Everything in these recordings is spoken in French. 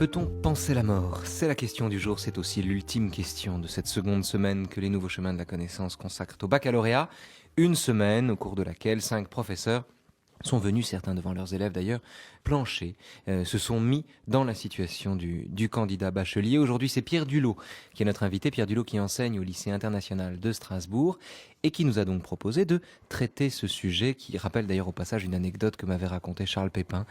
Peut-on penser la mort? C'est la question du jour, c'est aussi l'ultime question de cette seconde semaine que les nouveaux chemins de la connaissance consacrent au baccalauréat. Une semaine au cours de laquelle 5 professeurs sont venus, certains devant leurs élèves d'ailleurs, plancher, se sont mis dans la situation du candidat bachelier. Aujourd'hui, c'est Pierre Dulot qui est notre invité. Pierre Dulot qui enseigne au lycée international de Strasbourg et qui nous a donc proposé de traiter ce sujet qui rappelle d'ailleurs au passage une anecdote que m'avait racontée Charles Pépin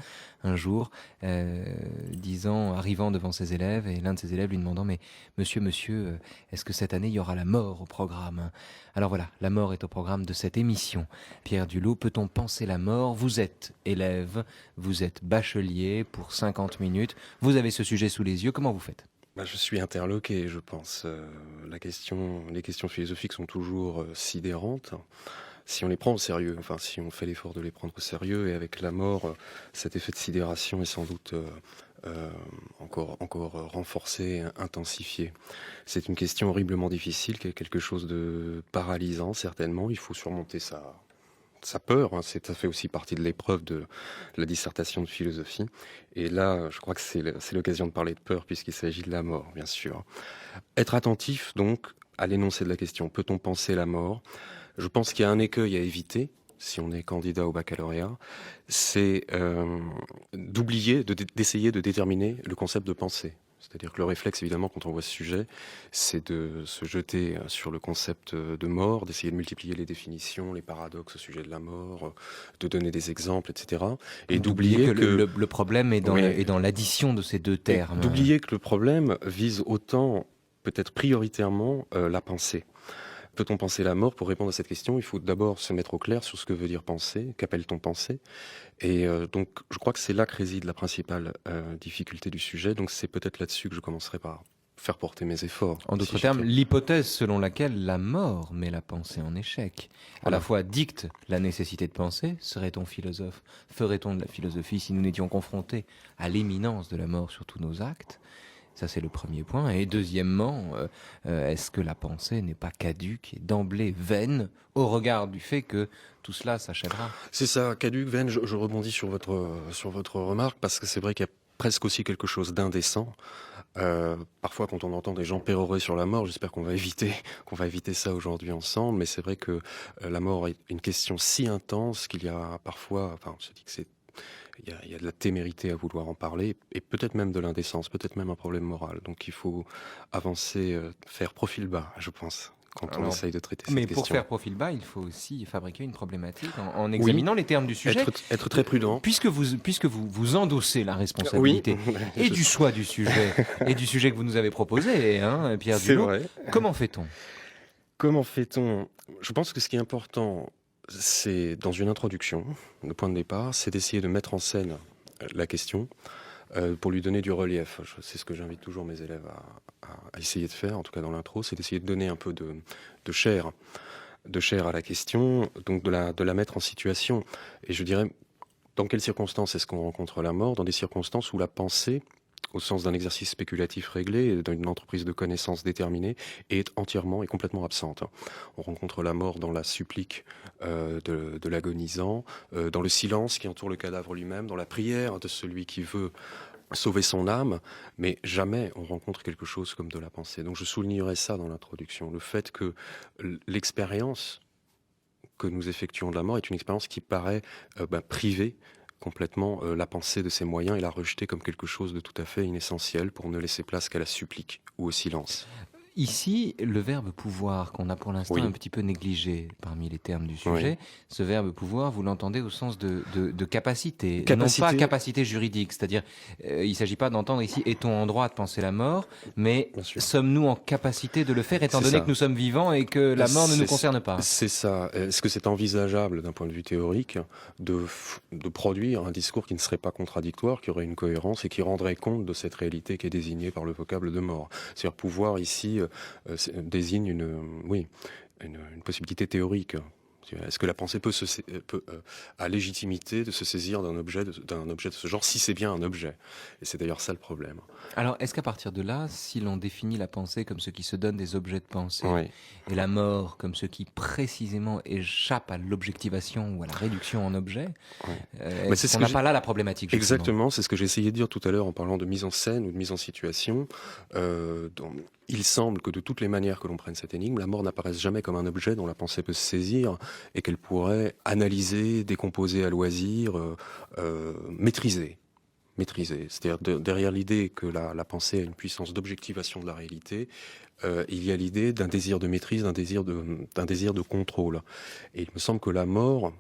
un jour, arrivant devant ses élèves et l'un de ses élèves lui demandant « Mais monsieur, est-ce que cette année il y aura la mort au programme ?» Alors voilà, la mort est au programme de cette émission. Pierre Dulot, peut-on penser la mort? Vous êtes élève, vous êtes bachelier pour 50 minutes, vous avez ce sujet sous les yeux, comment vous faites? Je suis interloqué, je pense. Les questions philosophiques sont toujours sidérantes. Si on les prend au sérieux, enfin si on fait l'effort de les prendre au sérieux, et avec la mort, cet effet de sidération est sans doute encore renforcé, intensifié. C'est une question horriblement difficile, qui est quelque chose de paralysant certainement. Il faut surmonter sa peur, hein. Ça fait aussi partie de l'épreuve de la dissertation de philosophie. Et là, je crois que c'est l'occasion de parler de peur, puisqu'il s'agit de la mort, bien sûr. Être attentif, donc, à l'énoncé de la question. Peut-on penser la mort? Je pense qu'il y a un écueil à éviter, si on est candidat au baccalauréat, c'est d'essayer de déterminer le concept de pensée. C'est-à-dire que le réflexe, évidemment, quand on voit ce sujet, c'est de se jeter sur le concept de mort, d'essayer de multiplier les définitions, les paradoxes au sujet de la mort, de donner des exemples, etc. Et d'oublier que le problème est dans l'addition de ces deux termes. D'oublier que le problème vise autant, peut-être prioritairement, la pensée. Peut-on penser la mort? Pour répondre à cette question, il faut d'abord se mettre au clair sur ce que veut dire penser, qu'appelle-t-on penser? Et donc, je crois que c'est là que réside la principale difficulté du sujet. Donc, c'est peut-être là-dessus que je commencerai par faire porter mes efforts. En d'autres termes, l'hypothèse selon laquelle la mort met la pensée en échec, à la fois dicte la nécessité de penser. Serait-on philosophe? Ferait-on de la philosophie si nous n'étions confrontés à l'imminence de la mort sur tous nos actes? Ça, c'est le premier point. Et deuxièmement, est-ce que la pensée n'est pas caduque et d'emblée vaine au regard du fait que tout cela s'achèvera? C'est ça, caduque, vaine. Je rebondis sur votre remarque, parce que c'est vrai qu'il y a presque aussi quelque chose d'indécent. Parfois, quand on entend des gens pérorer sur la mort, j'espère qu'on va éviter ça aujourd'hui ensemble. Mais c'est vrai que la mort est une question si intense qu'il y a parfois, enfin, on se dit que il y a de la témérité à vouloir en parler, et peut-être même de l'indécence, peut-être même un problème moral. Donc il faut avancer, faire profil bas, je pense, quand on essaye de traiter cette question. Mais pour faire profil bas, il faut aussi fabriquer une problématique en examinant les termes du sujet. Être très prudent. Puisque vous endossez la responsabilité et du choix du sujet, et du sujet que vous nous avez proposé, hein, Pierre Dulot, comment fait-on? Comment fait-on? Je pense que ce qui est important, c'est dans une introduction, le point de départ, c'est d'essayer de mettre en scène la question pour lui donner du relief. C'est ce que j'invite toujours mes élèves à essayer de faire, en tout cas dans l'intro, c'est d'essayer de donner un peu de chair à la question, donc de la mettre en situation. Et je dirais, dans quelles circonstances est-ce qu'on rencontre la mort? Dans des circonstances où la pensée, au sens d'un exercice spéculatif réglé, d'une entreprise de connaissances déterminée, est entièrement et complètement absente. On rencontre la mort dans la supplique de l'agonisant, dans le silence qui entoure le cadavre lui-même, dans la prière de celui qui veut sauver son âme, mais jamais on rencontre quelque chose comme de la pensée. Donc je soulignerai ça dans l'introduction, le fait que l'expérience que nous effectuons de la mort est une expérience qui paraît privée complètement la pensée de ses moyens et la rejeter comme quelque chose de tout à fait inessentiel pour ne laisser place qu'à la supplique ou au silence. Ici, le verbe pouvoir, qu'on a pour l'instant un petit peu négligé parmi les termes du sujet, ce verbe pouvoir, vous l'entendez au sens de capacité, non pas capacité juridique, c'est-à-dire il ne s'agit pas d'entendre ici est-on en droit de penser la mort, mais sommes-nous en capacité de le faire étant donné que nous sommes vivants et que la mort ne nous concerne pas? C'est ça. Est-ce que c'est envisageable d'un point de vue théorique de produire un discours qui ne serait pas contradictoire, qui aurait une cohérence et qui rendrait compte de cette réalité qui est désignée par le vocable de mort? C'est-à-dire pouvoir ici désigne une possibilité théorique Est-ce que la pensée a légitimité de se saisir d'un objet de ce genre, si c'est bien un objet? Et c'est d'ailleurs ça le problème. Alors, est-ce qu'à partir de là, si l'on définit la pensée comme ce qui se donne des objets de pensée Oui. et la mort comme ce qui précisément échappe à l'objectivation ou à la réduction en objet, Ouais. Mais c'est est-ce ce qu'on que n'a pas là la problématique justement? Exactement, c'est ce que j'ai essayé de dire tout à l'heure en parlant de mise en scène ou de mise en situation. Il semble que de toutes les manières que l'on prenne cette énigme, la mort n'apparaisse jamais comme un objet dont la pensée peut se saisir et qu'elle pourrait analyser, décomposer à loisir, maîtriser. C'est-à-dire derrière l'idée que la pensée a une puissance d'objectivation de la réalité, il y a l'idée d'un désir de maîtrise, d'un désir de contrôle. Et il me semble que la mort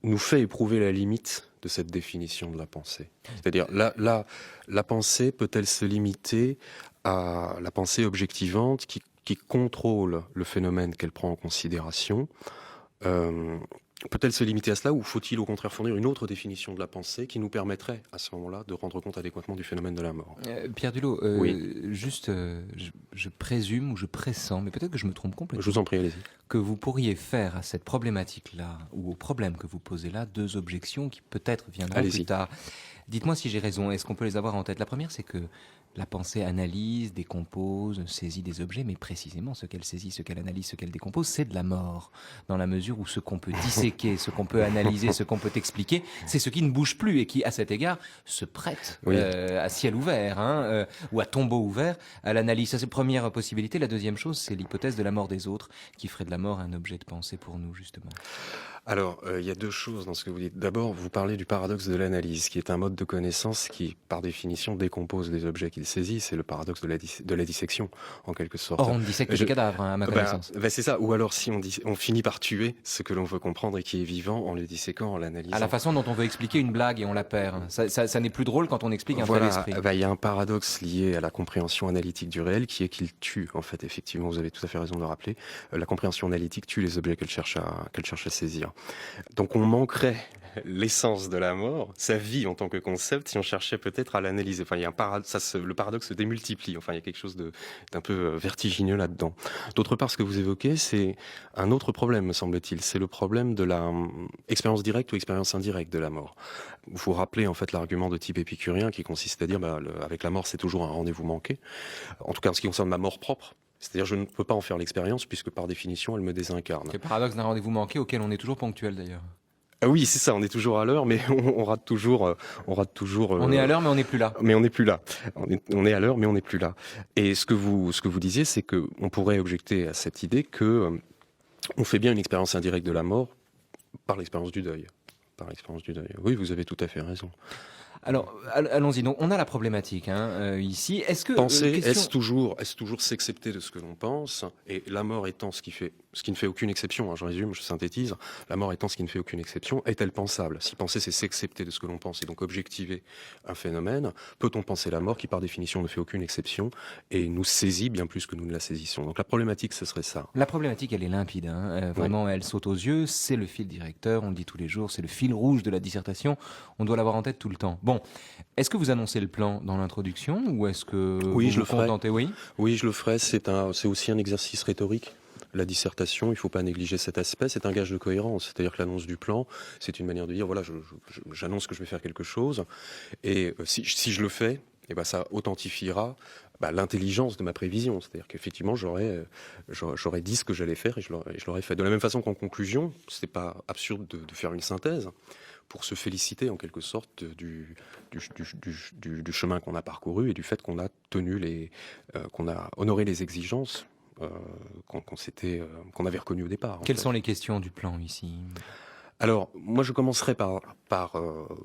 nous fait éprouver la limite de cette définition de la pensée. C'est-à-dire, la pensée peut-elle se limiter à la pensée objectivante qui contrôle le phénomène qu'elle prend en considération? Peut-elle se limiter à cela, ou faut-il au contraire fournir une autre définition de la pensée qui nous permettrait à ce moment-là de rendre compte adéquatement du phénomène de la mort? Pierre Dulot, Oui. juste, je présume ou je pressens, mais peut-être que je me trompe Je complètement, vous en prie, allez-y. que vous pourriez faire à cette problématique-là, ou au problème que vous posez là, deux objections qui peut-être viendront Allez-y. plus tard. Dites-moi si j'ai raison, est-ce qu'on peut les avoir en tête? La première, c'est que la pensée analyse, décompose, saisit des objets, mais précisément ce qu'elle saisit, ce qu'elle analyse, ce qu'elle décompose, c'est de la mort. Dans la mesure où ce qu'on peut disséquer, ce qu'on peut analyser, ce qu'on peut expliquer, c'est ce qui ne bouge plus et qui, à cet égard, se prête Oui. à ciel ouvert ou à tombeau ouvert à l'analyse. Ça, c'est la première possibilité. La deuxième chose, c'est l'hypothèse de la mort des autres, qui ferait de la mort un objet de pensée pour nous, justement. Alors, il y a deux choses dans ce que vous dites. D'abord, vous parlez du paradoxe de l'analyse, qui est un mode de connaissance qui, par définition, décompose les objets qu'il saisit. C'est le paradoxe de la dissection, en quelque sorte. Or, on ne dissèque que des cadavres, à ma connaissance. C'est ça. Ou alors, si on finit par tuer ce que l'on veut comprendre et qui est vivant en le disséquant, en l'analysant. À la façon dont on veut expliquer une blague et on la perd. Ça n'est plus drôle quand on explique un Voilà, tel esprit. il y a un paradoxe lié à la compréhension analytique du réel, qui est qu'il tue, en fait, effectivement, vous avez tout à fait raison de le rappeler. La compréhension analytique tue les objets qu'elle cherche à saisir. Donc on manquerait l'essence de la mort, sa vie en tant que concept, si on cherchait peut-être à l'analyser. Enfin, il y a le paradoxe se démultiplie. Enfin, il y a quelque chose d'un peu vertigineux là-dedans. D'autre part, ce que vous évoquez, c'est un autre problème, me semble-t-il. C'est le problème de la expérience directe ou expérience indirecte de la mort. Vous vous rappelez en fait l'argument de type épicurien qui consiste à dire, avec la mort, c'est toujours un rendez-vous manqué. En tout cas, en ce qui concerne ma mort propre. C'est-à-dire, je ne peux pas en faire l'expérience puisque par définition, elle me désincarne. C'est le paradoxe d'un rendez-vous manqué auquel on est toujours ponctuel d'ailleurs. Ah oui, c'est ça, on est toujours à l'heure, mais on rate toujours. On est à l'heure, mais on n'est plus là. Mais on n'est plus là. On est à l'heure, mais on n'est plus là. Et ce que vous disiez, c'est que on pourrait objecter à cette idée que on fait bien une expérience indirecte de la mort par l'expérience du deuil. Par l'expérience du deuil. Oui, vous avez tout à fait raison. Alors, allons-y. Donc, on a la problématique ici. Est-ce que penser, question... est-ce toujours s'excepter de ce que l'on pense, et la mort étant ce qui ne fait aucune exception, je résume, je synthétise, la mort étant ce qui ne fait aucune exception, est-elle pensable? Si penser, c'est s'excepter de ce que l'on pense et donc objectiver un phénomène, peut-on penser la mort qui, par définition, ne fait aucune exception et nous saisit bien plus que nous ne la saisissons? Donc la problématique, ce serait ça. La problématique, elle est limpide. Vraiment, elle saute aux yeux. C'est le fil directeur, on le dit tous les jours, c'est le fil rouge de la dissertation. On doit l'avoir en tête tout le temps. Bon, est-ce que vous annoncez le plan dans l'introduction ou est-ce que oui, vous vous contentez? Oui, je le ferai. C'est aussi un exercice rhétorique. La dissertation, il ne faut pas négliger cet aspect, c'est un gage de cohérence. C'est-à-dire que l'annonce du plan, c'est une manière de dire, voilà, j'annonce que je vais faire quelque chose, et si je le fais, ça authentifiera l'intelligence de ma prévision. C'est-à-dire qu'effectivement, j'aurais dit ce que j'allais faire et je l'aurais fait. De la même façon qu'en conclusion, c'est pas absurde de faire une synthèse pour se féliciter en quelque sorte du chemin qu'on a parcouru et du fait qu'on a qu'on a honoré les exigences qu'on avait reconnues au départ. Quelles sont les questions du plan ici? Alors, moi, je commencerai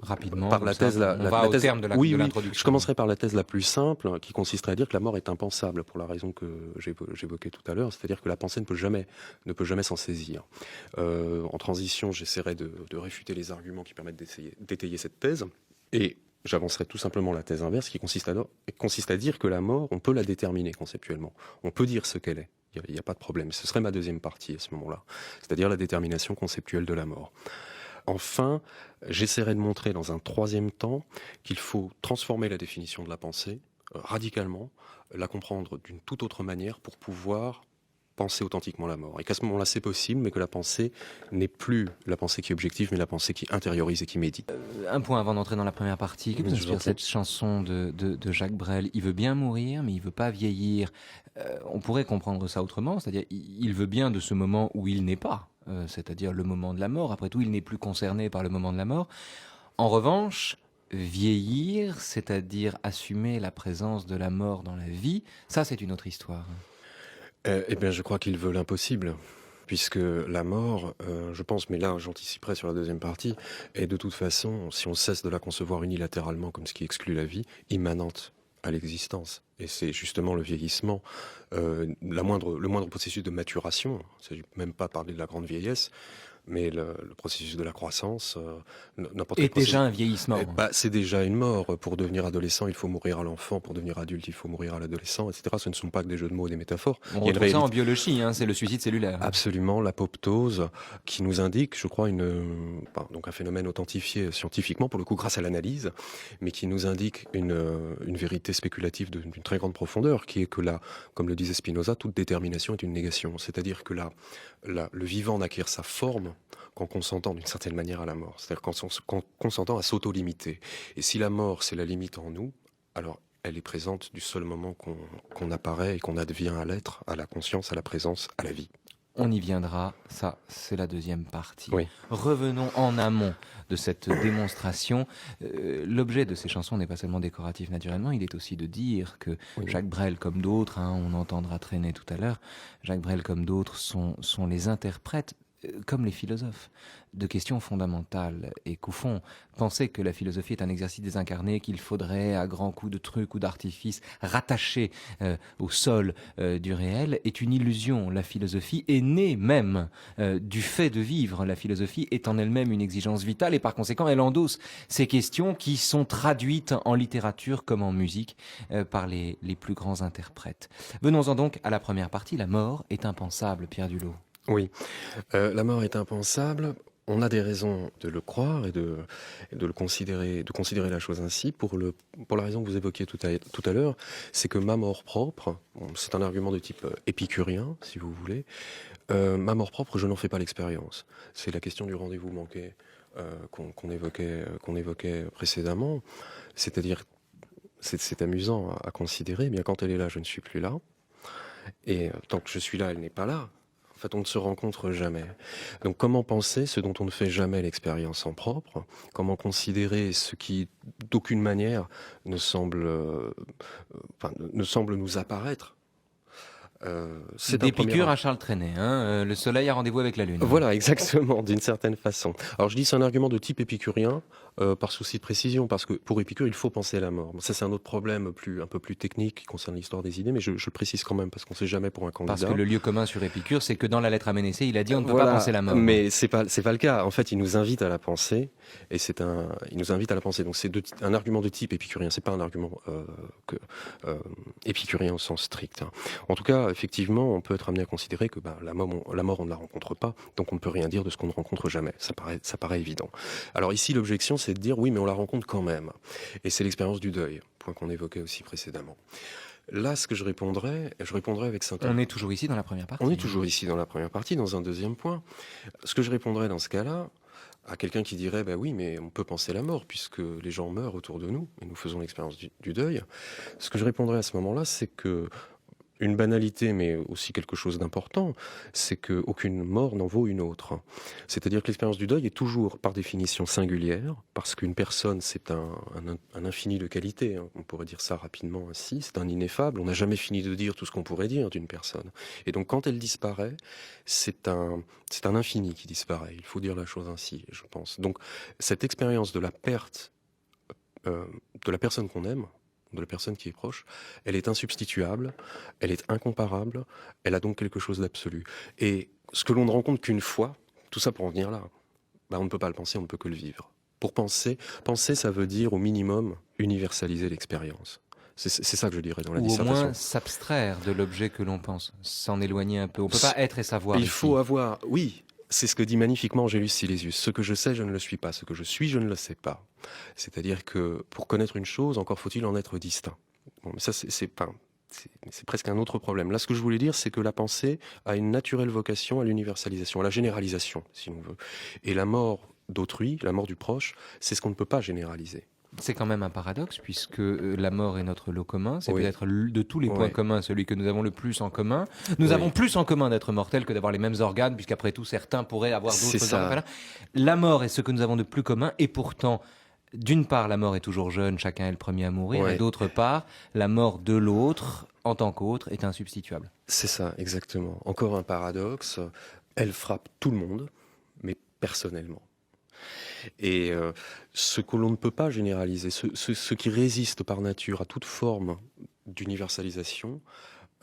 rapidement, par la thèse. Au terme de l'introduction. Je commencerai par la thèse la plus simple, qui consisterait à dire que la mort est impensable, pour la raison que j'évoquais tout à l'heure, c'est-à-dire que la pensée ne peut jamais s'en saisir. En transition, j'essaierai de réfuter les arguments qui permettent d'étayer cette thèse, et j'avancerai tout simplement la thèse inverse, qui consiste à dire que la mort, on peut la déterminer conceptuellement. On peut dire ce qu'elle est. Il n'y a pas de problème. Ce serait ma deuxième partie à ce moment-là, c'est-à-dire la détermination conceptuelle de la mort. Enfin, j'essaierai de montrer dans un troisième temps qu'il faut transformer la définition de la pensée radicalement, la comprendre d'une toute autre manière pour pouvoir penser authentiquement la mort. Et qu'à ce moment-là, c'est possible, mais que la pensée n'est plus la pensée qui est objective, mais la pensée qui intériorise et qui médite. Un point avant d'entrer dans la première partie. Que Mais peut je vous en dire prie. cette chanson de Jacques Brel? Il veut bien mourir, mais il veut pas vieillir. On pourrait comprendre ça autrement, c'est-à-dire il veut bien de ce moment où il n'est pas, c'est-à-dire le moment de la mort. Après tout, il n'est plus concerné par le moment de la mort. En revanche, vieillir, c'est-à-dire assumer la présence de la mort dans la vie, ça c'est une autre histoire. Eh bien, je crois qu'il veut l'impossible. Puisque la mort, je pense, mais là j'anticiperai sur la deuxième partie, est de toute façon, si on cesse de la concevoir unilatéralement comme ce qui exclut la vie, immanente à l'existence. Et c'est justement le vieillissement, le moindre processus de maturation, il ne s'agit même pas parler de la grande vieillesse, mais le processus de la croissance, n'importe Et quel processus. déjà un vieillissement. C'est déjà une mort. Pour devenir adolescent, il faut mourir à l'enfant. Pour devenir adulte, il faut mourir à l'adolescent, etc. Ce ne sont pas que des jeux de mots et des métaphores. On Il y a une retrouve ça en réalité. biologie, hein, c'est le suicide cellulaire. Absolument, l'apoptose, qui nous indique, je crois, donc un phénomène authentifié scientifiquement, pour le coup, grâce à l'analyse, mais qui nous indique une vérité spéculative d'une très grande profondeur, qui est que là, comme le disait Spinoza, toute détermination est une négation. C'est-à-dire que le vivant n'acquiert sa forme qu'en consentant d'une certaine manière à la mort. C'est-à-dire qu'en consentant à s'auto-limiter. Et si la mort, c'est la limite en nous, alors elle est présente du seul moment qu'on apparaît et qu'on advient à l'être, à la conscience, à la présence, à la vie. On y viendra, ça c'est la deuxième partie. Oui. Revenons en amont de cette démonstration. L'objet de ces chansons n'est pas seulement décoratif naturellement, il est aussi de dire que Oui. Jacques Brel comme d'autres, hein, on entendra traîner tout à l'heure, Jacques Brel comme d'autres sont les interprètes, comme les philosophes, de questions fondamentales et qu'au fond, penser que la philosophie est un exercice désincarné, qu'il faudrait, à grands coups de trucs ou d'artifices, rattacher au sol du réel, est une illusion. La philosophie est née même du fait de vivre. La philosophie est en elle-même une exigence vitale et par conséquent, elle endosse ces questions qui sont traduites en littérature comme en musique par les plus grands interprètes. Venons-en donc à la première partie. La mort est impensable, Pierre Dulot. Oui, la mort est impensable. On a des raisons de le croire et de le considérer, de considérer la chose ainsi pour la raison que vous évoquiez tout à l'heure, c'est que ma mort propre, c'est un argument de type épicurien, si vous voulez, ma mort propre, je n'en fais pas l'expérience. C'est la question du rendez-vous manqué qu'on évoquait précédemment. C'est-à-dire, c'est amusant à considérer, bien quand elle est là, je ne suis plus là. Et tant que je suis là, elle n'est pas là. En fait, on ne se rencontre jamais. Donc, comment penser ce dont on ne fait jamais l'expérience en propre? Comment considérer ce qui, d'aucune manière, ne semble nous apparaître? C'est un premier D'Épicure à Charles Trenet, hein, le soleil a rendez-vous avec la lune. Voilà, exactement, d'une certaine façon. Alors je dis c'est un argument de type épicurien, par souci de précision, parce que pour Épicure, il faut penser à la mort. Ça, c'est un autre problème un peu plus technique qui concerne l'histoire des idées, mais je le précise quand même, parce qu'on ne sait jamais pour un candidat. Parce que le lieu commun sur Épicure, c'est que dans la lettre à Ménécée, il a dit on ne peut Voilà, pas penser la mort. mais c'est pas le cas. En fait, il nous invite à la penser, et il nous invite à la penser. Donc c'est un argument de type épicurien. C'est pas un argument épicurien au sens strict, hein. En tout cas, effectivement, on peut être amené à considérer que la mort, on ne la rencontre pas, donc on ne peut rien dire de ce qu'on ne rencontre jamais. Ça paraît évident. Alors ici, l'objection, c'est de dire oui, mais on la rencontre quand même. Et c'est l'expérience du deuil, point qu'on évoquait aussi précédemment. Là, ce que je répondrais avec On est toujours ici dans la première partie. On est toujours ici dans la première partie, dans un deuxième point. Ce que je répondrais dans ce cas-là, à quelqu'un qui dirait oui, mais on peut penser la mort, puisque les gens meurent autour de nous, et nous faisons l'expérience du deuil. Ce que je répondrais à ce moment-là, c'est que une banalité, mais aussi quelque chose d'important, c'est qu'aucune mort n'en vaut une autre. C'est-à-dire que l'expérience du deuil est toujours, par définition, singulière, parce qu'une personne, c'est un infini de qualité, hein. On pourrait dire ça rapidement ainsi, c'est un ineffable, on n'a jamais fini de dire tout ce qu'on pourrait dire d'une personne. Et donc quand elle disparaît, c'est un infini qui disparaît, il faut dire la chose ainsi, je pense. Donc cette expérience de la perte de la personne qu'on aime, de la personne qui est proche, elle est insubstituable, elle est incomparable, elle a donc quelque chose d'absolu. Et ce que l'on ne rencontre qu'une fois, tout ça pour en venir là, on ne peut pas le penser, on ne peut que le vivre. Pour penser, ça veut dire au minimum universaliser l'expérience. C'est ça que je dirais dans la dissertation. Ou au moins s'abstraire de l'objet que l'on pense, s'en éloigner un peu. On ne peut pas être et savoir. Il faut avoir, oui, c'est ce que dit magnifiquement Angelus Silesius. Ce que je sais, je ne le suis pas. Ce que je suis, je ne le sais pas. C'est-à-dire que pour connaître une chose, encore faut-il en être distinct. Bon, mais ça, c'est pas. c'est presque un autre problème. Là, ce que je voulais dire, c'est que la pensée a une naturelle vocation à l'universalisation, à la généralisation, si on veut. Et la mort d'autrui, la mort du proche, c'est ce qu'on ne peut pas généraliser. C'est quand même un paradoxe, puisque la mort est notre lot commun. C'est Oui. peut-être de tous les points Oui. communs celui que nous avons le plus en commun. Nous Oui. avons plus en commun d'être mortels que d'avoir les mêmes organes, puisqu'après tout, certains pourraient avoir C'est d'autres ça. organes. La mort est ce que nous avons de plus commun, et pourtant, d'une part, la mort est toujours jeune, chacun est le premier à mourir, Ouais. et d'autre part, la mort de l'autre, en tant qu'autre, est insubstituable. C'est ça, exactement. Encore un paradoxe. Elle frappe tout le monde, mais personnellement. Et ce que l'on ne peut pas généraliser, ce qui résiste par nature à toute forme d'universalisation,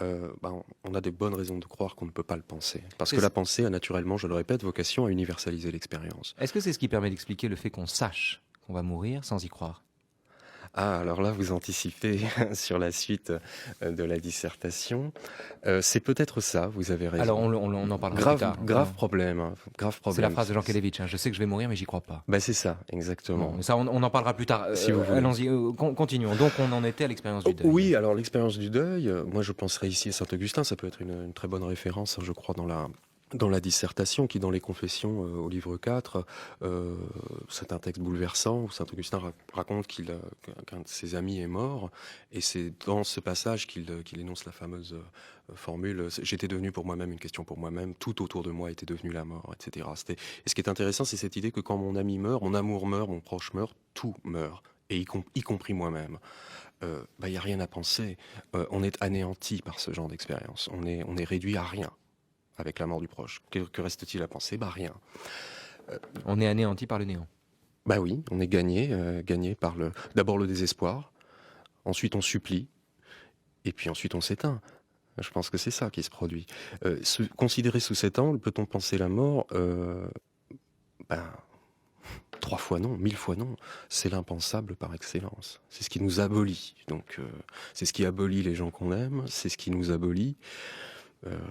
on a des bonnes raisons de croire qu'on ne peut pas le penser. Parce C'est que la ça. pensée a naturellement, je le répète, vocation à universaliser l'expérience. Est-ce que c'est ce qui permet d'expliquer le fait qu'on sache qu'on va mourir sans y croire? Ah, alors là, vous anticipez sur la suite de la dissertation. C'est peut-être ça, vous avez raison. Alors, on en parlera plus tard. Grave problème, hein, grave problème. C'est la phrase de Jean Kelevitch, hein. Je sais que je vais mourir, mais j'y crois pas. Bah, c'est ça, exactement. Bon, mais ça, on en parlera plus tard. Si vous voulez. Allons-y, continuons. Donc, on en était à l'expérience du deuil. Oui, alors l'expérience du deuil, moi je penserais ici à Saint-Augustin, ça peut être une très bonne référence, hein, je crois, dans la dissertation, qui dans les Confessions, au livre 4, c'est un texte bouleversant où Saint-Augustin raconte qu'un de ses amis est mort, et c'est dans ce passage qu'il énonce la fameuse formule « J'étais devenu pour moi-même une question pour moi-même, tout autour de moi était devenu la mort », etc. Et ce qui est intéressant, c'est cette idée que quand mon ami meurt, mon amour meurt, mon proche meurt, tout meurt, et y compris moi-même. Il n'y a rien à penser. On est anéanti par ce genre d'expérience. On est réduit à rien avec la mort du proche. Que reste-t-il à penser? Rien. On est anéanti par le néant. Bah oui, on est gagné par d'abord le désespoir, ensuite on supplie, et puis ensuite on s'éteint. Je pense que c'est ça qui se produit. Considéré sous cet angle, peut-on penser la mort 3 fois non, 1000 fois non. C'est l'impensable par excellence. C'est ce qui nous abolit. Donc, c'est ce qui abolit les gens qu'on aime, c'est ce qui nous abolit.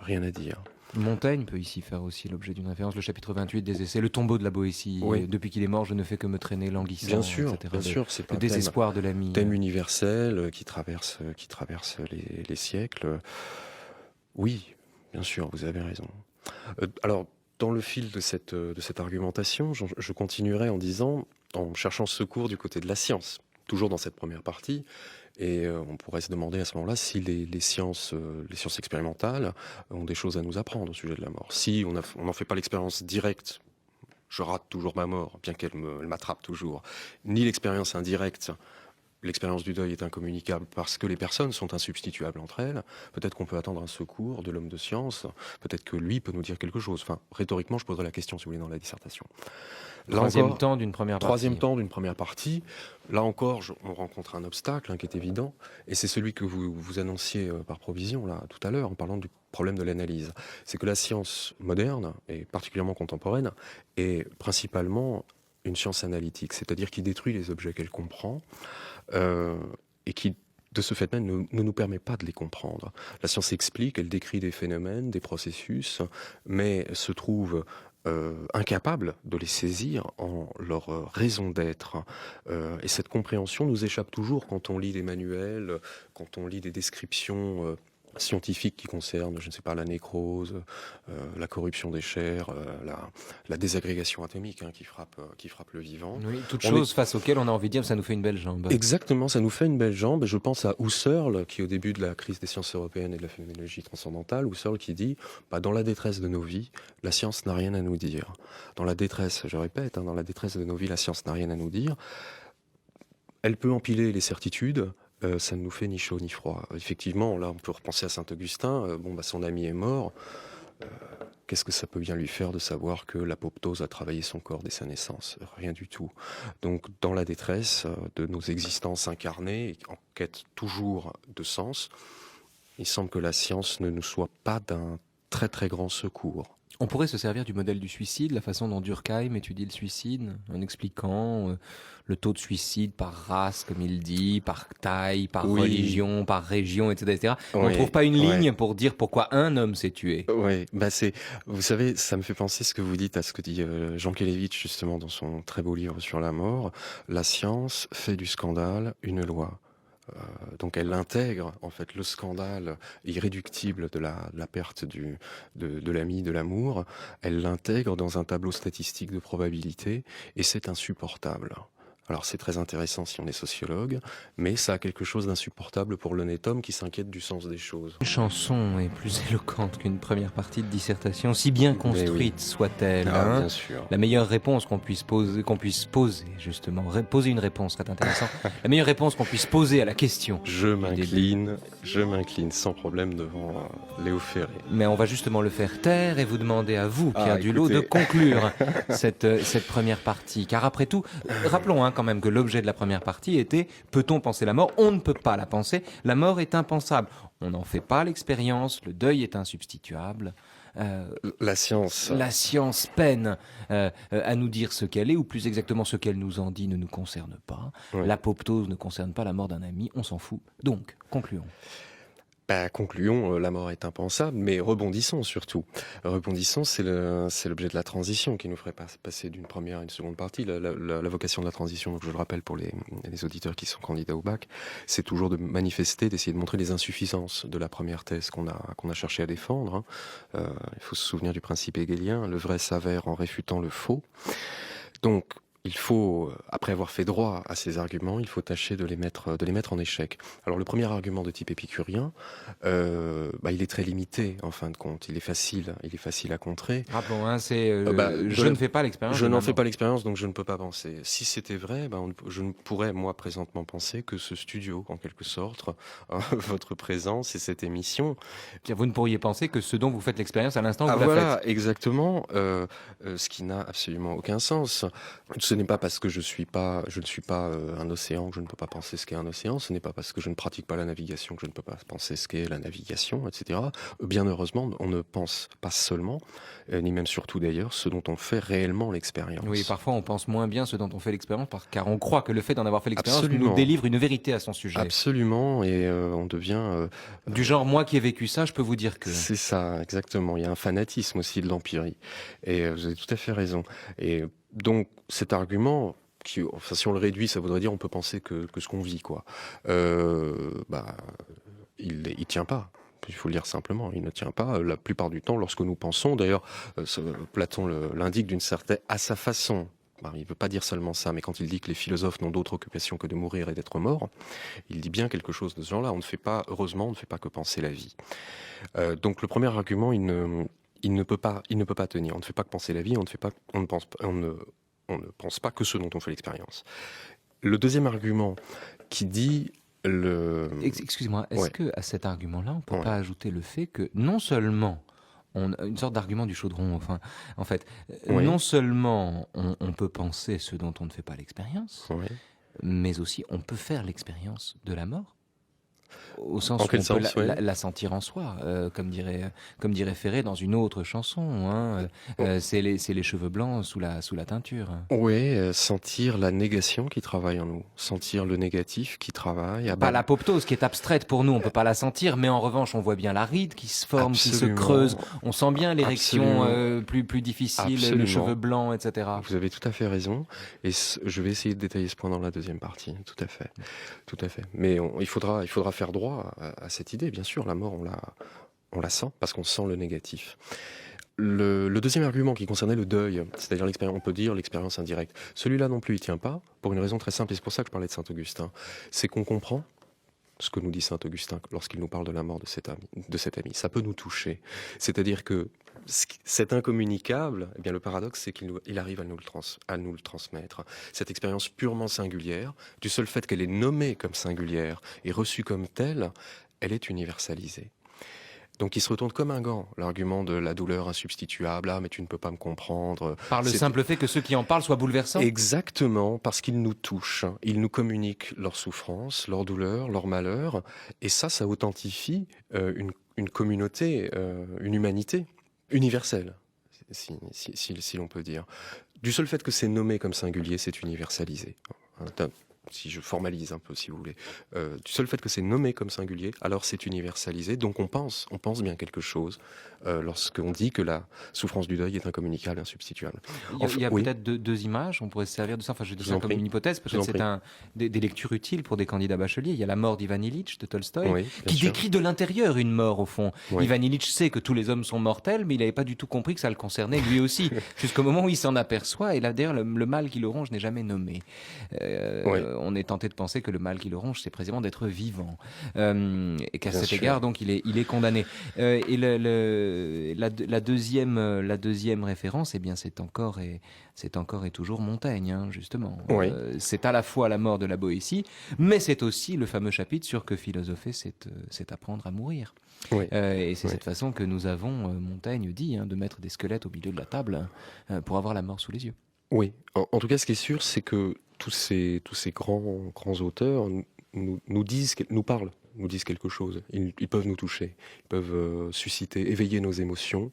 Rien à dire. Montaigne peut ici faire aussi l'objet d'une référence, le chapitre 28 des Essais, le tombeau de la Boétie. Oui. Depuis qu'il est mort, je ne fais que me traîner languissant, Bien sûr, etc. bien sûr, c'est Le un désespoir de l'ami. thème universel qui traverse les siècles. Oui, bien sûr, vous avez raison. Alors, dans le fil de cette argumentation, je continuerai en cherchant secours du côté de la science, toujours dans cette première partie. Et on pourrait se demander à ce moment-là si les sciences expérimentales ont des choses à nous apprendre au sujet de la mort. Si on n'en fait pas l'expérience directe, je rate toujours ma mort, bien qu'elle m'attrape toujours, ni l'expérience indirecte, l'expérience du deuil est incommunicable parce que les personnes sont insubstituables entre elles, peut-être qu'on peut attendre un secours de l'homme de science, peut-être que lui peut nous dire quelque chose. Enfin, rhétoriquement, je poserai la question, si vous voulez, dans la dissertation. Troisième temps d'une première partie. Là encore, on rencontre un obstacle qui est évident, et c'est celui que vous annonciez par provision là tout à l'heure en parlant du problème de l'analyse. C'est que la science moderne, et particulièrement contemporaine, est principalement une science analytique, c'est-à-dire qui détruit les objets qu'elle comprend et qui, de ce fait même, ne nous permet pas de les comprendre. La science explique, elle décrit des phénomènes, des processus, mais se trouve incapable de les saisir en leur raison d'être. Et cette compréhension nous échappe toujours quand on lit des manuels, quand on lit des descriptions scientifiques qui concernent, je ne sais pas, la nécrose, la corruption des chairs, la désagrégation atomique qui frappe le vivant. Oui, toute chose face auquel on a envie de dire ça nous fait une belle jambe. Exactement, ça nous fait une belle jambe. Je pense à Husserl, qui au début de la crise des sciences européennes et de la phénoménologie transcendantale, Husserl qui dit dans la détresse de nos vies, la science n'a rien à nous dire. Dans la détresse, je répète, dans la détresse de nos vies, la science n'a rien à nous dire. Elle peut empiler les certitudes, ça ne nous fait ni chaud ni froid. Effectivement, là, on peut repenser à Saint-Augustin. Son ami est mort. Qu'est-ce que ça peut bien lui faire de savoir que l'apoptose a travaillé son corps dès sa naissance? Rien du tout. Donc, dans la détresse de nos existences incarnées, en quête toujours de sens, il semble que la science ne nous soit pas d'un très très grand secours. On pourrait se servir du modèle du suicide, la façon dont Durkheim étudie le suicide, en expliquant le taux de suicide par race, comme il dit, par taille, par religion, par région, etc. On ne trouve pas une ligne pour dire pourquoi un homme s'est tué. Oui, vous savez, ça me fait penser ce que vous dites à ce que dit Jean Kelevitch, justement, dans son très beau livre sur la mort. La science fait du scandale une loi. Donc elle intègre en fait le scandale irréductible de la perte de l'ami, de l'amour, elle l'intègre dans un tableau statistique de probabilité et c'est insupportable. Alors c'est très intéressant si on est sociologue, mais ça a quelque chose d'insupportable pour l'honnête homme qui s'inquiète du sens des choses. Une chanson est plus éloquente qu'une première partie de dissertation, si bien construite soit-elle. Ah, bien sûr. La meilleure réponse qu'on puisse poser justement, poser une réponse serait intéressant. La meilleure réponse qu'on puisse poser à la question. Je m'incline sans problème devant Léo Ferré. Mais on va justement le faire taire et vous demander à vous, Pierre Dulot, écoutez. de conclure cette première partie. Car après tout, rappelons quand même que l'objet de la première partie était « Peut-on penser la mort ?» On ne peut pas la penser. La mort est impensable. On n'en fait pas l'expérience. Le deuil est insubstituable. La science. La science peine à nous dire ce qu'elle est, ou plus exactement ce qu'elle nous en dit ne nous concerne pas. Oui. L'apoptose ne concerne pas la mort d'un ami, on s'en fout. Donc, concluons. Concluons, la mort est impensable, mais rebondissons surtout. Rebondissons, c'est l'objet de la transition qui nous ferait passer d'une première à une seconde partie. La vocation de la transition, donc je le rappelle pour les auditeurs qui sont candidats au bac, c'est toujours de manifester, d'essayer de montrer les insuffisances de la première thèse qu'on a cherché à défendre. Il faut se souvenir du principe hegelien, le vrai s'avère en réfutant le faux. Donc, il faut, après avoir fait droit à ces arguments, il faut tâcher de les mettre en échec. Alors le premier argument de type épicurien, il est très limité en fin de compte. Il est facile à contrer. Rappelons, je ne fais pas l'expérience. Je n'en fais pas l'expérience, donc je ne peux pas penser. Si c'était vrai, je ne pourrais moi présentement penser que ce studio, en quelque sorte, votre présence et cette émission. Vous ne pourriez penser que ce dont vous faites l'expérience à l'instant où vous la voilà, faites. exactement. Ce qui n'a absolument aucun sens. Ce n'est pas parce que je ne suis pas un océan que je ne peux pas penser ce qu'est un océan. Ce n'est pas parce que je ne pratique pas la navigation que je ne peux pas penser ce qu'est la navigation, etc. Bien heureusement, on ne pense pas seulement, ni même surtout d'ailleurs, ce dont on fait réellement l'expérience. Oui, parfois on pense moins bien ce dont on fait l'expérience, car on croit que le fait d'en avoir fait l'expérience Absolument. nous délivre une vérité à son sujet. Absolument, et on devient... Du genre, moi qui ai vécu ça, je peux vous dire que... C'est ça, exactement. Il y a un fanatisme aussi de l'empirie. Et vous avez tout à fait raison. Et donc, cet argument, si on le réduit, ça voudrait dire on peut penser que ce qu'on vit, quoi. Il tient pas. Il faut le dire simplement, il ne tient pas. La plupart du temps, lorsque nous pensons, d'ailleurs, Platon l'indique d'une certaine, à sa façon. Il ne veut pas dire seulement ça, mais quand il dit que les philosophes n'ont d'autre occupation que de mourir et d'être morts, il dit bien quelque chose de ce genre-là. Heureusement, on ne fait pas que penser la vie. Donc le premier argument, il ne peut pas tenir. On ne fait pas que penser la vie, on ne pense pas que ce dont on fait l'expérience. Le deuxième argument qui dit Excusez-moi, est-ce que à cet argument-là, on ne peut pas ajouter le fait que non seulement une sorte d'argument du chaudron, en fait, non seulement on peut penser ce dont on ne fait pas l'expérience, mais aussi on peut faire l'expérience de la mort. Au sens où on peut la sentir en soi, comme dirait Ferré dans une autre chanson. C'est les cheveux blancs sous la teinture. Oui, sentir la négation qui travaille en nous, sentir le négatif qui travaille. Pas l'apoptose qui est abstraite pour nous, on peut pas la sentir, mais en revanche on voit bien la ride qui se forme, qui se creuse. On sent bien l'érection plus difficile, le cheveu blanc, etc. Vous avez tout à fait raison, et je vais essayer de détailler ce point dans la deuxième partie. Tout à fait. Mais il faudra faire droit à cette idée, bien sûr. La mort, on la sent parce qu'on sent le négatif. Le deuxième argument qui concernait le deuil, c'est-à-dire l'expérience, on peut dire l'expérience indirecte, celui-là non plus il tient pas, pour une raison très simple, et c'est pour ça que je parlais de Saint-Augustin, c'est qu'on comprend ce que nous dit Saint-Augustin lorsqu'il nous parle de la mort de cet ami. Ça peut nous toucher. C'est-à-dire que c'est incommunicable, eh bien le paradoxe c'est qu'il arrive à nous le transmettre. Cette expérience purement singulière, du seul fait qu'elle est nommée comme singulière et reçue comme telle, elle est universalisée. Donc il se retourne comme un gant, l'argument de la douleur insubstituable, mais tu ne peux pas me comprendre. Par le simple fait que ceux qui en parlent soient bouleversants ? Exactement, parce qu'ils nous touchent, ils nous communiquent leur souffrance, leur douleur, leur malheur, et ça authentifie une communauté, une humanité universelle, si l'on peut dire. Du seul fait que c'est nommé comme singulier, c'est universalisé. si je formalise un peu, si vous voulez, du seul fait que c'est nommé comme singulier, alors c'est universalisé. Donc on pense bien quelque chose lorsqu'on dit que la souffrance du deuil est incommunicable, insubstituable. Il y a Oui, peut-être deux images, on pourrait se servir de ça. Enfin, je dis je vous ça en comme prie. une hypothèse, Je vous peut-être en c'est des lectures utiles pour des candidats bacheliers. Il y a la mort d'Ivan Ilitch de Tolstoï, Oui, bien qui sûr. décrit de l'intérieur une mort, au fond. Oui. Ivan Ilitch sait que tous les hommes sont mortels, mais il n'avait pas du tout compris que ça le concernait lui aussi, jusqu'au moment où il s'en aperçoit. Et là, d'ailleurs, le mal qui le ronge n'est jamais nommé. Oui, On est tenté de penser que le mal qui le ronge, c'est précisément d'être vivant. Et qu'à bien cet sûr. égard, donc, il est condamné. Et la deuxième référence, eh bien, c'est encore et toujours Montaigne, hein, justement. Oui. C'est à la fois la mort de la Boétie, mais c'est aussi le fameux chapitre sur que philosopher, c'est apprendre à mourir. Oui. Et c'est Oui. cette façon que nous avons, Montaigne dit, hein, de mettre des squelettes au milieu de la table pour avoir la mort sous les yeux. Oui. En tout cas, ce qui est sûr, c'est que tous ces grands auteurs nous parlent, nous disent quelque chose. Ils peuvent nous toucher, ils peuvent susciter, éveiller nos émotions.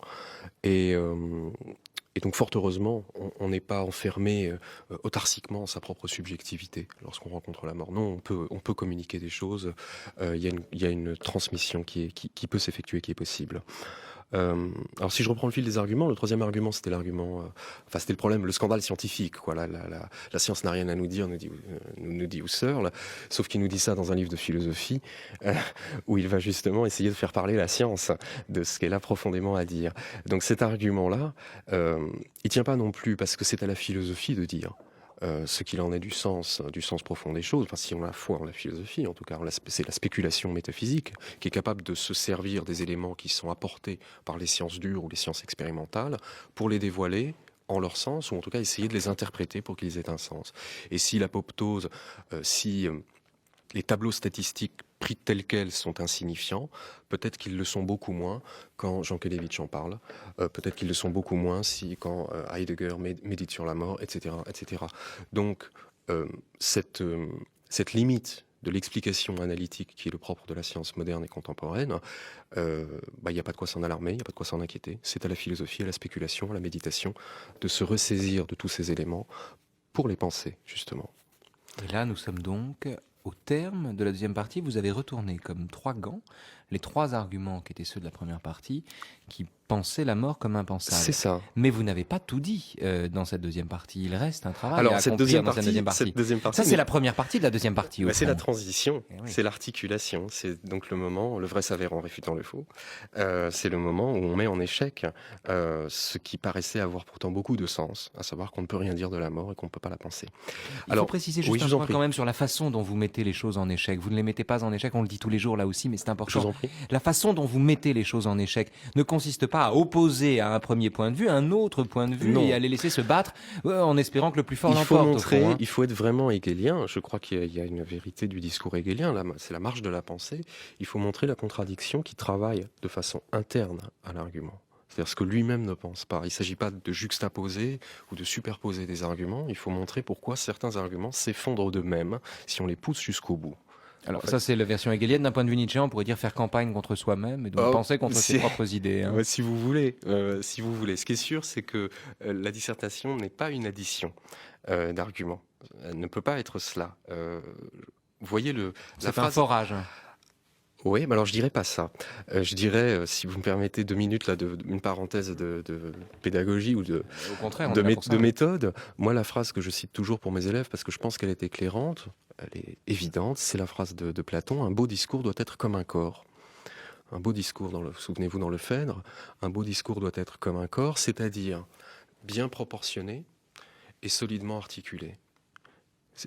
Et, euh, et donc, fort heureusement, on n'est pas enfermé autarciquement en sa propre subjectivité lorsqu'on rencontre la mort. Non, on peut communiquer des choses. Il y a une transmission qui peut s'effectuer, qui est possible. Alors si je reprends le fil des arguments, le troisième argument c'était c'était le problème, le scandale scientifique, quoi. La science n'a rien à nous dire, nous dit Husserl, sauf qu'il nous dit ça dans un livre de philosophie où il va justement essayer de faire parler la science de ce qu'elle a profondément à dire. Donc cet argument-là, il tient pas non plus parce que c'est à la philosophie de dire. Ce qu'il en est du sens profond des choses. Enfin, si on a foi en la philosophie, en tout cas, c'est la spéculation métaphysique qui est capable de se servir des éléments qui sont apportés par les sciences dures ou les sciences expérimentales pour les dévoiler en leur sens, ou en tout cas essayer de les interpréter pour qu'ils aient un sens. Et si l'apoptose, si les tableaux statistiques pris tels quels sont insignifiants, peut-être qu'ils le sont beaucoup moins quand Jean Kelevitch en parle, peut-être qu'ils le sont beaucoup moins quand Heidegger médite sur la mort, etc. etc. Donc cette limite de l'explication analytique qui est le propre de la science moderne et contemporaine, il n'y a pas de quoi s'en alarmer, il n'y a pas de quoi s'en inquiéter. C'est à la philosophie, à la spéculation, à la méditation de se ressaisir de tous ces éléments pour les penser, justement. Et là, nous sommes donc au terme de la deuxième partie. Vous avez retourné comme trois gants les trois arguments qui étaient ceux de la première partie, qui pensaient la mort comme impensable. C'est ça. Mais vous n'avez pas tout dit dans cette deuxième partie. Il reste un travail Alors, à cette accomplir deuxième dans cette deuxième partie. Ça, c'est la première partie de la deuxième partie. C'est la transition, Eh oui. c'est l'articulation. C'est donc le moment, le vrai s'avère en réfutant le faux. C'est le moment où on met en échec ce qui paraissait avoir pourtant beaucoup de sens, à savoir qu'on ne peut rien dire de la mort et qu'on ne peut pas la penser. Il faut préciser juste oui, un point quand même sur la façon dont vous mettez les choses en échec. Vous ne les mettez pas en échec, on le dit tous les jours là aussi, mais c'est important. Je vous en prie. La façon dont vous mettez les choses en échec ne consiste pas à opposer à un premier point de vue un autre point de vue et à les laisser se battre en espérant que le plus fort l'emporte. Il faut être vraiment hegelien. Je crois qu'il y a une vérité du discours hegelien. C'est la marche de la pensée. Il faut montrer la contradiction qui travaille de façon interne à l'argument. C'est-à-dire ce que lui-même ne pense pas. Il ne s'agit pas de juxtaposer ou de superposer des arguments. Il faut montrer pourquoi certains arguments s'effondrent d'eux-mêmes si on les pousse jusqu'au bout. Alors ça, c'est la version hegelienne. D'un point de vue nietzschéen, on pourrait dire faire campagne contre soi-même et donc penser contre ses propres idées. Hein. Si vous voulez. Ce qui est sûr, c'est que la dissertation n'est pas une addition d'arguments. Elle ne peut pas être cela. Vous voyez c'est un forage. Oui, mais alors je dirais pas ça. Je dirais, si vous me permettez 2 minutes là, une parenthèse de pédagogie ou de méthode. Moi, la phrase que je cite toujours pour mes élèves, parce que je pense qu'elle est éclairante, elle est évidente, c'est la phrase de Platon. Un beau discours doit être comme un corps. Un beau discours, souvenez-vous dans le Phèdre, un beau discours doit être comme un corps, c'est-à-dire bien proportionné et solidement articulé.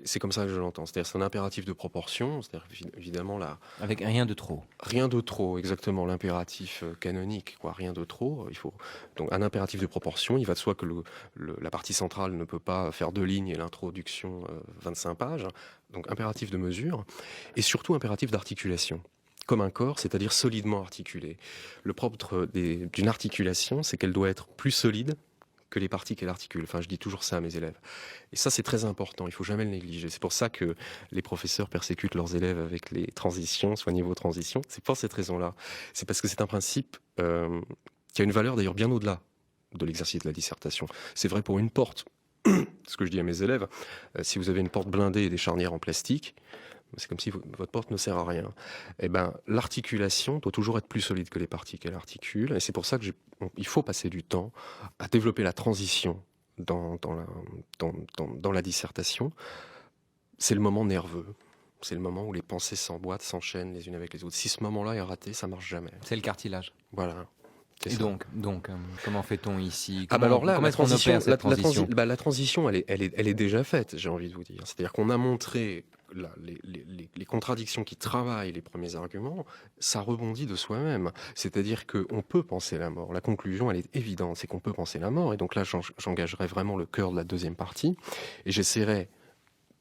C'est comme ça que je l'entends. C'est-à-dire c'est un impératif de proportion, c'est-à-dire évidemment là. Avec rien de trop. Rien de trop, exactement, l'impératif canonique, quoi. Rien de trop. Il faut donc un impératif de proportion. Il va de soi que la partie centrale ne peut pas faire 2 lignes et l'introduction 25 pages. Donc impératif de mesure et surtout impératif d'articulation. Comme un corps, c'est-à-dire solidement articulé. Le propre d'une articulation, c'est qu'elle doit être plus solide que les parties qu'elle articule. Enfin, je dis toujours ça à mes élèves. Et ça, c'est très important. Il ne faut jamais le négliger. C'est pour ça que les professeurs persécutent leurs élèves avec les transitions, soit niveau transition. C'est pour cette raison-là. C'est parce que c'est un principe qui a une valeur d'ailleurs bien au-delà de l'exercice de la dissertation. C'est vrai pour une porte. ce que je dis à mes élèves, si vous avez une porte blindée et des charnières en plastique, c'est comme si votre porte ne sert à rien. Eh ben, l'articulation doit toujours être plus solide que les parties qu'elle articule. Et c'est pour ça qu'il faut passer du temps à développer la transition dans la dissertation. C'est le moment nerveux. C'est le moment où les pensées s'emboîtent, s'enchaînent les unes avec les autres. Si ce moment-là est raté, ça marche jamais. C'est le cartilage. Voilà. Et donc, comment fait-on ici? Ah bah alors là, comment est-ce qu'on opère cette transition? la transition, elle est déjà faite, j'ai envie de vous dire. C'est-à-dire qu'on a montré les contradictions qui travaillent les premiers arguments, ça rebondit de soi-même. C'est-à-dire qu'on peut penser la mort. La conclusion, elle est évidente, c'est qu'on peut penser la mort. Et donc là, j'engagerai vraiment le cœur de la deuxième partie, et j'essaierai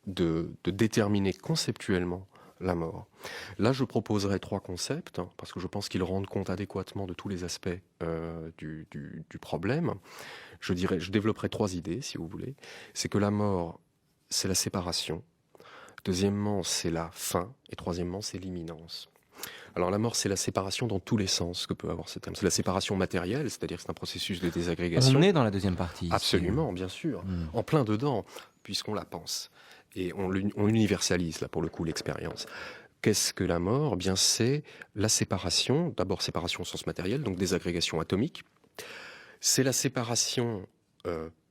de déterminer conceptuellement la mort. Là, je proposerai 3 concepts, parce que je pense qu'ils rendent compte adéquatement de tous les aspects du problème. Je développerai 3 idées, si vous voulez. C'est que la mort, c'est la séparation. Deuxièmement, c'est la fin. Et troisièmement, c'est l'imminence. Alors la mort, c'est la séparation dans tous les sens que peut avoir ce terme. C'est la séparation matérielle, c'est-à-dire que c'est un processus de désagrégation. On est dans la deuxième partie. Absolument, bien sûr. En plein dedans, puisqu'on la pense. Et on universalise, là, pour le coup, l'expérience. Qu'est-ce que la mort? Bien, c'est la séparation, d'abord séparation au sens matériel, donc désagrégation atomique. C'est la séparation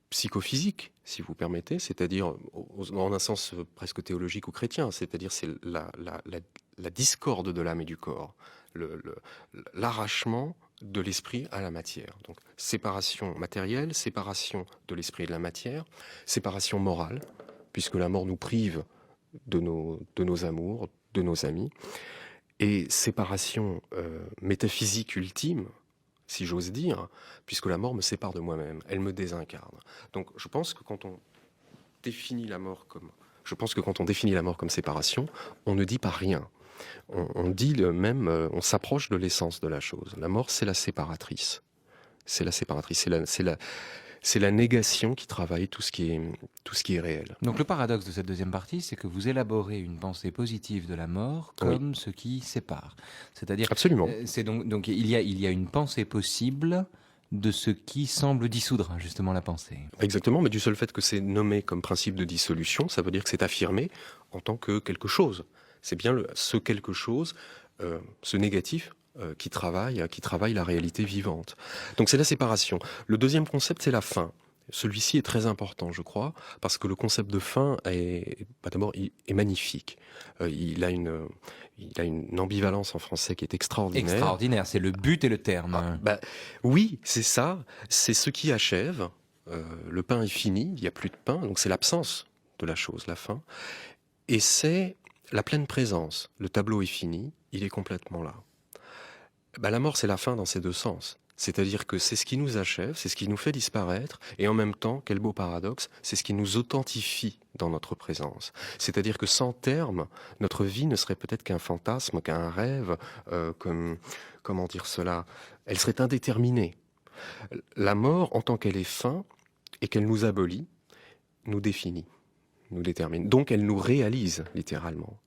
psychophysique, si vous permettez, c'est-à-dire en un sens presque théologique ou chrétien, c'est-à-dire c'est la discorde de l'âme et du corps, l'arrachement de l'esprit à la matière. Donc séparation matérielle, séparation de l'esprit et de la matière, séparation morale, puisque la mort nous prive de nos amours, de nos amis, et séparation métaphysique ultime, si j'ose dire, puisque la mort me sépare de moi-même, elle me désincarne. Donc je pense que quand on définit la mort comme séparation, on ne dit pas rien. On dit même, on s'approche de l'essence de la chose. La mort, c'est la séparatrice. C'est la séparatrice, c'est la négation qui travaille tout ce qui est réel. Donc le paradoxe de cette deuxième partie, c'est que vous élaborez une pensée positive de la mort comme ce qui sépare. C'est-à-dire, absolument. C'est donc il y a une pensée possible de ce qui semble dissoudre justement la pensée. Exactement, mais du seul fait que c'est nommé comme principe de dissolution, ça veut dire que c'est affirmé en tant que quelque chose. C'est bien ce quelque chose, ce négatif, qui travaille la réalité vivante. Donc c'est la séparation. Le deuxième concept, c'est la fin. Celui-ci est très important, je crois, parce que le concept de fin est magnifique. Il a une ambivalence en français qui est extraordinaire. Extraordinaire, c'est le but et le terme. Oui, c'est ça. C'est ce qui achève. Le pain est fini, il n'y a plus de pain, donc c'est l'absence de la chose, la fin. Et c'est la pleine présence. Le tableau est fini, il est complètement là. La mort, c'est la fin dans ces deux sens. C'est-à-dire que c'est ce qui nous achève, c'est ce qui nous fait disparaître, et en même temps, quel beau paradoxe, c'est ce qui nous authentifie dans notre présence. C'est-à-dire que sans terme, notre vie ne serait peut-être qu'un fantasme, qu'un rêve, comment dire cela? Elle serait indéterminée. La mort, en tant qu'elle est fin, et qu'elle nous abolit, nous définit, nous détermine. Donc elle nous réalise, littéralement.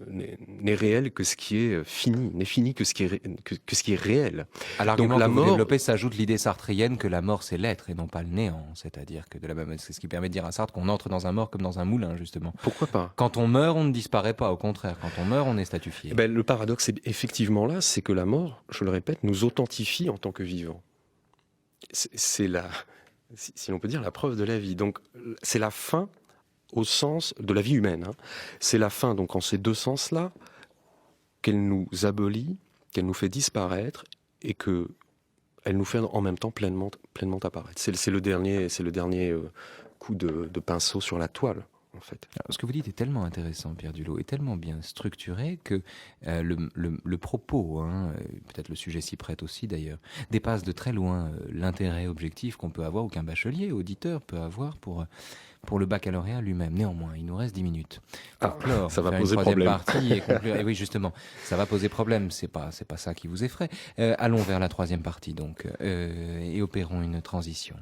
N'est réel que ce qui est fini, n'est fini que ce qui est réel. À l'argument que vous développez s'ajoute l'idée sartrienne que la mort c'est l'être et non pas le néant. C'est-à-dire que c'est ce qui permet de dire à Sartre qu'on entre dans un mort comme dans un moulin, justement. Pourquoi pas? Quand on meurt, on ne disparaît pas, au contraire. Quand on meurt, on est statufié. Le paradoxe est effectivement là, c'est que la mort, je le répète, nous authentifie en tant que vivants. C'est si l'on peut dire, la preuve de la vie. Donc c'est la fin au sens de la vie humaine. C'est la fin, donc, en ces deux sens-là, qu'elle nous abolit, qu'elle nous fait disparaître, et que elle nous fait en même temps pleinement apparaître. C'est le dernier coup de pinceau sur la toile, en fait. Alors, ce que vous dites est tellement intéressant, Pierre Dulot, et tellement bien structuré que le propos, peut-être le sujet s'y prête aussi d'ailleurs, dépasse de très loin l'intérêt objectif qu'on peut avoir, ou qu'un bachelier, auditeur peut avoir pour le baccalauréat lui-même. Néanmoins, il nous reste 10 minutes. Clore, ça va poser problème. Partie et conclure. Et oui, justement, ça va poser problème. C'est pas ça qui vous effraie. Allons vers la troisième partie, donc, et opérons une transition.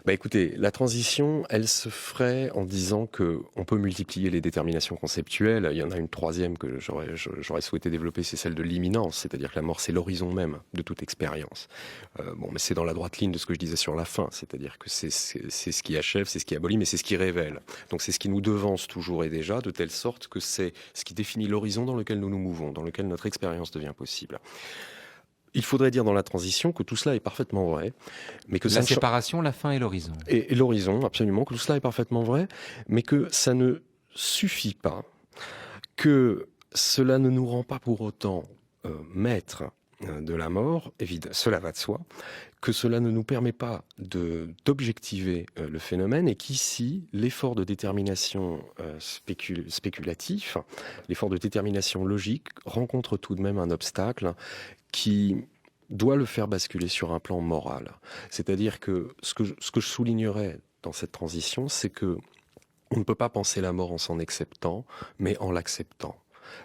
Écoutez, la transition, elle se ferait en disant que on peut multiplier les déterminations conceptuelles. Il y en a une troisième que j'aurais souhaité développer, c'est celle de l'imminence, c'est-à-dire que la mort, c'est l'horizon même de toute expérience. Mais c'est dans la droite ligne de ce que je disais sur la fin, c'est-à-dire que c'est ce qui achève, c'est ce qui abolit, mais c'est ce qui révèle. Donc c'est ce qui nous devance toujours et déjà, de telle sorte que c'est ce qui définit l'horizon dans lequel nous nous mouvons, dans lequel notre expérience devient possible. Il faudrait dire dans la transition que tout cela est parfaitement vrai, mais que La séparation, la fin et l'horizon. Et l'horizon, absolument, que tout cela est parfaitement vrai, mais que ça ne suffit pas, que cela ne nous rend pas pour autant maîtres de la mort, évidemment, cela va de soi, que cela ne nous permet pas d'objectiver le phénomène, et qu'ici, l'effort de détermination spéculatif, l'effort de détermination logique, rencontre tout de même un obstacle qui doit le faire basculer sur un plan moral. C'est-à-dire que ce que je soulignerais dans cette transition, c'est que on ne peut pas penser la mort en s'en acceptant, mais en l'acceptant.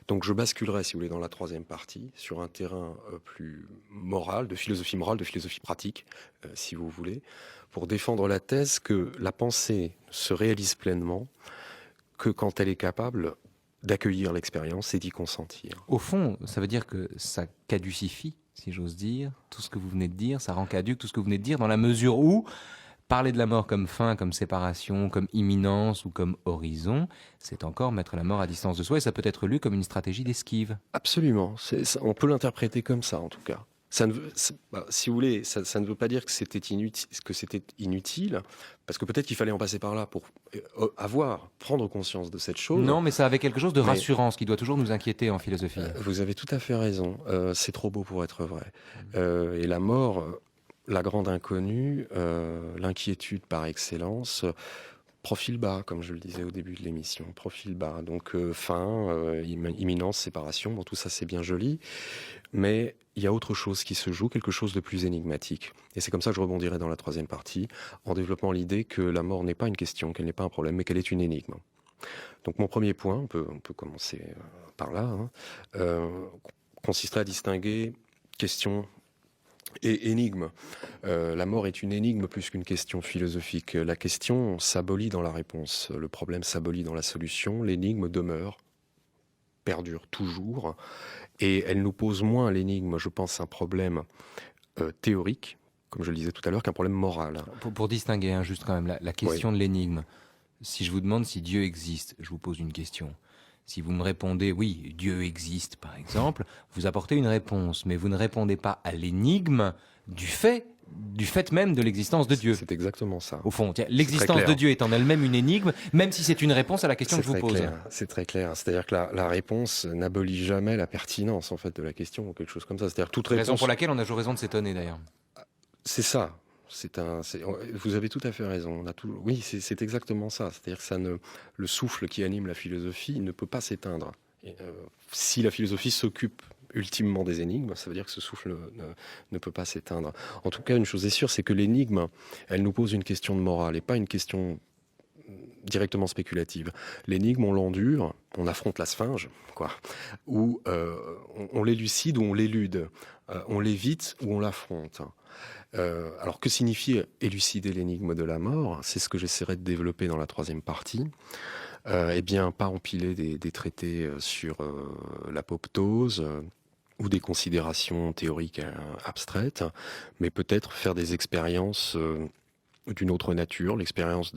Donc je basculerai, si vous voulez, dans la troisième partie, sur un terrain plus moral, de philosophie morale, de philosophie pratique, si vous voulez, pour défendre la thèse que la pensée se réalise pleinement que quand elle est capable d'accueillir l'expérience et d'y consentir. Au fond, ça veut dire que ça caducifie, si j'ose dire, tout ce que vous venez de dire, ça rend caduque tout ce que vous venez de dire, dans la mesure où parler de la mort comme fin, comme séparation, comme imminence ou comme horizon, c'est encore mettre la mort à distance de soi, et ça peut être lu comme une stratégie d'esquive. Absolument, on peut l'interpréter comme ça en tout cas. Ça ne veut, si vous voulez, ça ne veut pas dire que c'était inutile, parce que peut-être qu'il fallait en passer par là pour prendre conscience de cette chose. Non, mais ça avait quelque chose de rassurant, ce qui doit toujours nous inquiéter en philosophie. Vous avez tout à fait raison. C'est trop beau pour être vrai. Et la mort, la grande inconnue, l'inquiétude par excellence. Profil bas, comme je le disais au début de l'émission, profil bas. Donc fin, imminence, séparation, bon, tout ça c'est bien joli, mais il y a autre chose qui se joue, quelque chose de plus énigmatique. Et c'est comme ça que je rebondirai dans la troisième partie, en développant l'idée que la mort n'est pas une question, qu'elle n'est pas un problème, mais qu'elle est une énigme. Donc mon premier point, on peut commencer par là, consisterait à distinguer question et énigme. La mort est une énigme plus qu'une question philosophique. La question s'abolit dans la réponse, le problème s'abolit dans la solution, l'énigme demeure, perdure toujours, et elle nous pose moins l'énigme, je pense, un problème théorique, comme je le disais tout à l'heure, qu'un problème moral. Pour distinguer, juste quand même, la question de l'énigme. Si je vous demande si Dieu existe, je vous pose une question. Si vous me répondez oui, Dieu existe, par exemple, vous apportez une réponse, mais vous ne répondez pas à l'énigme du fait même de l'existence de Dieu. C'est exactement ça. Au fond, l'existence de Dieu est en elle-même une énigme, même si c'est une réponse à la question que je vous pose. C'est très clair. C'est-à-dire que la réponse n'abolit jamais la pertinence en fait de la question ou quelque chose comme ça. C'est-à-dire toute réponse. Raison pour laquelle on a toujours raison de s'étonner d'ailleurs. C'est ça. Vous avez tout à fait raison. Oui, c'est exactement ça. C'est-à-dire que le souffle qui anime la philosophie ne peut pas s'éteindre. Si la philosophie s'occupe ultimement des énigmes, ça veut dire que ce souffle ne peut pas s'éteindre. En tout cas, une chose est sûre, c'est que l'énigme, elle nous pose une question de morale et pas une question directement spéculative. L'énigme, on l'endure, on affronte la sphinge, ou on l'élucide ou on l'élude, on l'évite ou on l'affronte. Alors que signifie élucider l'énigme de la mort? C'est ce que j'essaierai de développer dans la troisième partie. Eh bien, pas empiler des traités sur l'apoptose ou des considérations théoriques abstraites, mais peut-être faire des expériences d'une autre nature, l'expérience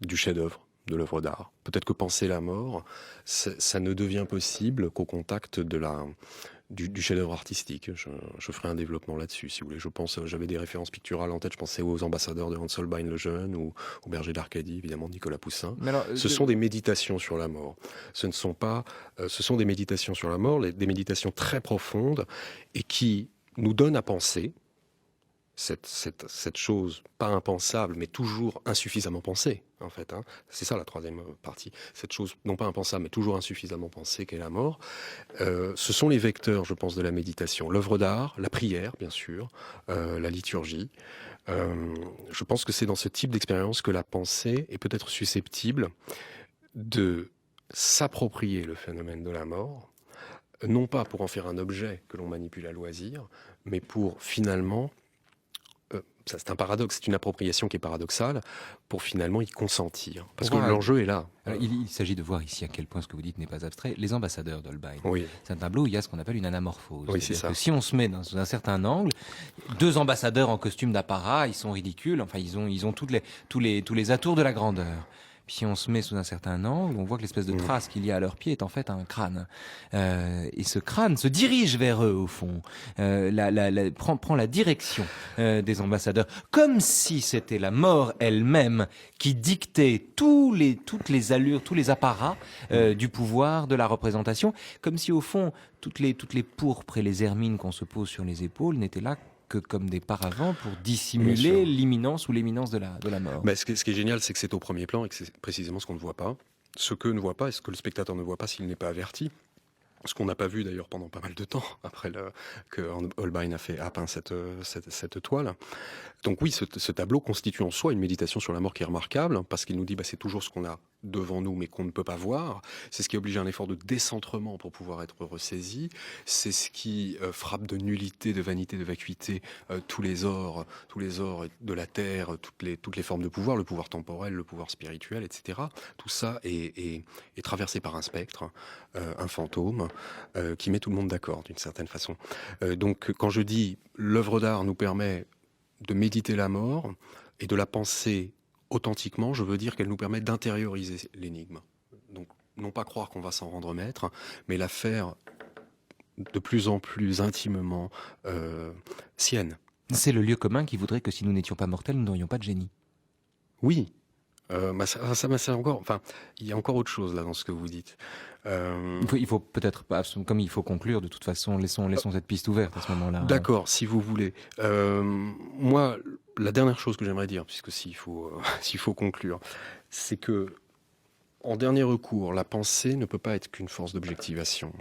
du chef-d'œuvre, de l'œuvre d'art. Peut-être que penser la mort, ça ne devient possible qu'au contact du chef-d'œuvre artistique. Je ferai un développement là-dessus, si vous voulez. J'avais des références picturales en tête. Je pensais aux ambassadeurs de Hans Holbein le Jeune ou au Berger d'Arcadie, évidemment, Nicolas Poussin. Ce sont des méditations sur la mort. Ce sont des méditations sur la mort, des méditations très profondes et qui nous donnent à penser cette chose pas impensable, mais toujours insuffisamment pensée, en fait. C'est ça la troisième partie. Cette chose non pas impensable, mais toujours insuffisamment pensée qu'est la mort. Ce sont les vecteurs, je pense, de la méditation. L'œuvre d'art, la prière, bien sûr, la liturgie. Je pense que c'est dans ce type d'expérience que la pensée est peut-être susceptible de s'approprier le phénomène de la mort, non pas pour en faire un objet que l'on manipule à loisir, mais pour finalement ça, c'est un paradoxe, c'est une appropriation qui est paradoxale pour finalement y consentir. Parce que Voilà. l'enjeu est là. Alors, il s'agit de voir ici à quel point ce que vous dites n'est pas abstrait. Les ambassadeurs d'Holbein, Oui, c'est un tableau où il y a ce qu'on appelle une anamorphose. Oui, c'est C'est-à-dire ça. que si on se met dans un certain angle, deux ambassadeurs en costume d'apparat, ils sont ridicules. Enfin, ils ont tous les atours de la grandeur. Puis si on se met sous un certain angle, on voit que l'espèce de trace qu'il y a à leurs pieds est en fait un crâne. Et ce crâne se dirige vers eux, au fond, prend la direction des ambassadeurs, comme si c'était la mort elle-même qui dictait toutes les allures, tous les apparats du pouvoir, de la représentation, comme si au fond toutes les pourpres et les hermines qu'on se pose sur les épaules n'étaient là que comme des paravents pour Bien dissimuler sûr. l'imminence ou l'éminence de la mort. Ce qui est génial, c'est que c'est au premier plan et que c'est précisément ce qu'on ne voit pas. Ce que ne voit pas et ce que le spectateur ne voit pas s'il n'est pas averti. Ce qu'on n'a pas vu d'ailleurs pendant pas mal de temps, après que Holbein a peint cette toile. Donc oui, ce tableau constitue en soi une méditation sur la mort qui est remarquable, parce qu'il nous dit c'est toujours ce qu'on a devant nous, mais qu'on ne peut pas voir. C'est ce qui oblige à un effort de décentrement pour pouvoir être ressaisi. C'est ce qui frappe de nullité, de vanité, de vacuité tous les ors de la terre, toutes les formes de pouvoir, le pouvoir temporel, le pouvoir spirituel, etc. Tout ça est traversé par un spectre, un fantôme, qui met tout le monde d'accord d'une certaine façon. Donc quand je dis l'œuvre d'art nous permet de méditer la mort et de la penser authentiquement, je veux dire qu'elle nous permet d'intérioriser l'énigme. Donc non pas croire qu'on va s'en rendre maître, mais la faire de plus en plus intimement sienne. C'est le lieu commun qui voudrait que si nous n'étions pas mortels, nous n'aurions pas de génie. Oui. Ça encore. Enfin, il y a encore autre chose là dans ce que vous dites. Il faut peut-être pas, comme il faut conclure, de toute façon, laissons cette piste ouverte à ce moment-là. D'accord, si vous voulez. Moi, la dernière chose que j'aimerais dire, puisque s'il faut conclure, c'est que, en dernier recours, la pensée ne peut pas être qu'une force d'objectivation.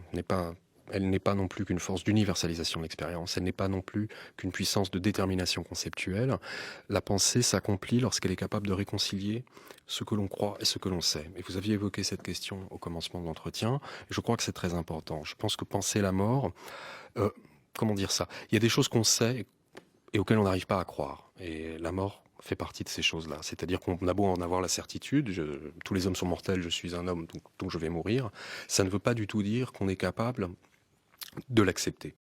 Elle n'est pas non plus qu'une force d'universalisation de l'expérience. Elle n'est pas non plus qu'une puissance de détermination conceptuelle. La pensée s'accomplit lorsqu'elle est capable de réconcilier ce que l'on croit et ce que l'on sait. Et vous aviez évoqué cette question au commencement de l'entretien. Et je crois que c'est très important. Je pense que penser la mort, comment dire ça ? Il y a des choses qu'on sait et auxquelles on n'arrive pas à croire. Et la mort fait partie de ces choses-là. C'est-à-dire qu'on a beau en avoir la certitude, tous les hommes sont mortels, je suis un homme, donc je vais mourir. Ça ne veut pas du tout dire qu'on est capable de l'accepter.